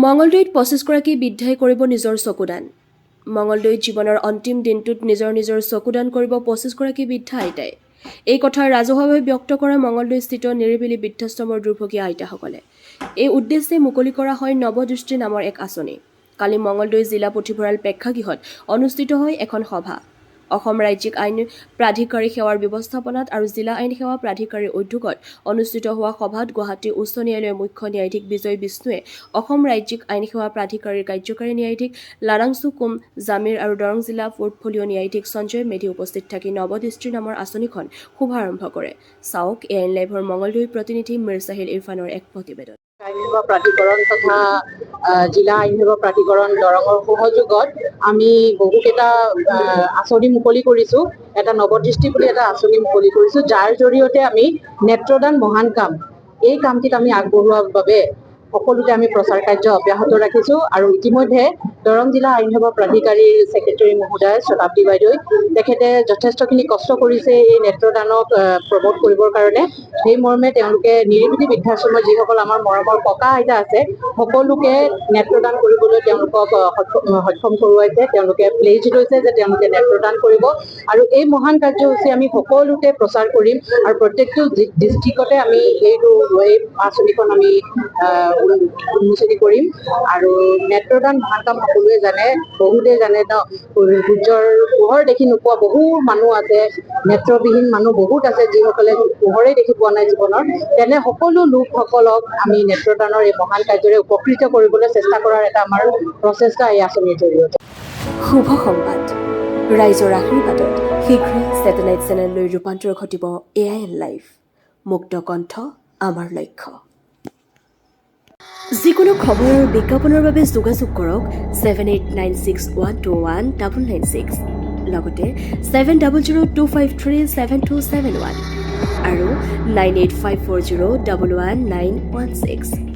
মঙলদৈত ২৫গৰাকী বৃদ্ধাই কৰিব নিজৰ চকুদান। মঙলদৈত জীৱনৰ অন্তিম দিনটোত নিজৰ চকুদান কৰিব ২৫গৰাকী বৃদ্ধা আইতাই। এই কথা ৰাজহুৱাভাৱে ব্যক্ত কৰে মঙলদৈস্থিত নিৰিবিলি বৃদ্ধাশ্ৰমৰ দুৰ্ভগীয়া আইতাসকলে। এই উদ্দেশ্যে মুকলি কৰা হয় নৱদৃষ্টি নামৰ এক আঁচনি। কালি মঙলদৈ জিলা পুথিভঁৰাল প্ৰেক্ষাগৃহত অনুষ্ঠিত হয় এখন সভা। অসম ৰাজ্যিক আইন প্ৰাধিকাৰী সেৱাৰ ব্যৱস্থাপনাত আৰু জিলা আইন সেৱা প্ৰাধিকাৰীৰ উদ্যোগত অনুষ্ঠিত হোৱা সভাত গুৱাহাটী উচ্চ ন্যায়ালয়ৰ মুখ্য ন্যায়াধীশ বিজয় বিষ্ণুৱে অসম ৰাজ্যিক আইন সেৱা প্ৰাধিকাৰীৰ কাৰ্যকাৰী ন্যায়াধীশ লাৰাংচু কুম জামিৰ আৰু দৰং জিলা পোৰ্টফলিঅ' ন্যায়াধীশ সঞ্জয় মেধি উপস্থিত থাকি নৱদৃষ্টি নামৰ আঁচনিখন শুভাৰম্ভ কৰে। চাওক এআইন লাইভৰ মঙলদৈৰ প্ৰতিনিধি মিৰ চাহিল ইৰফানৰ এক প্ৰতিবেদন। আইন সেৱা প্ৰাধিকৰণ তথা জিলা আইন সেৱা প্ৰাধিকৰণ দৰঙৰ সহযোগত আমি বহুকেইটা আঁচনি মুকলি কৰিছোঁ। এটা নৱদৃষ্টি বুলি এটা আঁচনি মুকলি কৰিছোঁ, যাৰ জৰিয়তে আমি নেত্ৰদান মহান কাম, এই কামটিত আমি আগবঢ়োৱাৰ বাবে সকলোতে আমি প্ৰচাৰ কাৰ্য অব্যাহত ৰাখিছোঁ। আৰু ইতিমধ্যে দৰং জিলা আইন সেৱা প্ৰাধিকাৰীৰ ছেক্ৰেটেৰী মহোদয় শতাব্দী বাইদেউ তেখেতে যথেষ্টখিনি কষ্ট কৰিছে এই নেত্ৰদানক প্ৰমোট কৰিবৰ কাৰণে। সেই মৰ্মে তেওঁলোকে নিৰিবিলি বৃদ্ধাশ্ৰমৰ যিসকল আমাৰ মৰমৰ ককা আইতা আছে সকলোকে নেত্ৰদান কৰিবলৈ তেওঁলোকক সক্ষম কৰোৱাইছে। তেওঁলোকে প্লেজ লৈছে যে তেওঁলোকে নেত্ৰদান কৰিব আৰু এই মহান কাৰ্যসূচী আমি সকলোতে প্ৰচাৰ কৰিম আৰু প্ৰত্যেকটো ডিষ্ট্ৰিক্টতে আমি এই আঁচনিখন আমি উন্মোচনী কৰিম। আৰু নেত্ৰদান মহান কাম সকলোৱে জানে, বহুতে জানে ন, সূৰ্যৰ পোহৰ দেখি নোপোৱা বহু মানুহ আছে, নেত্ৰবিহীন মানুহ বহুত আছে যিসকলে পোহৰেই দেখি পোৱা নাই জীৱনৰ। তেনে সকলো লোকসকলক আমি নেত্ৰদানৰ এই মহান কাৰ্যৰে উপকৃত কৰিবলৈ চেষ্টা কৰাৰ এটা আমাৰ প্ৰচেষ্টা এই আঁচনিৰ জৰিয়তে। শুভ সংবাদ, ৰাইজৰ আশীৰ্বাদত শীঘ্ৰে ছেটেলাইট চেনেললৈ ৰূপান্তৰ ঘটিব এআইএন লাইভ। মুক্ত কণ্ঠ আমাৰ লক্ষ্য। যিকোনো খবৰ আৰু বিজ্ঞাপনৰ বাবে যোগাযোগ কৰক 7896121996 লগতে 7002537271 আৰু 9854011916।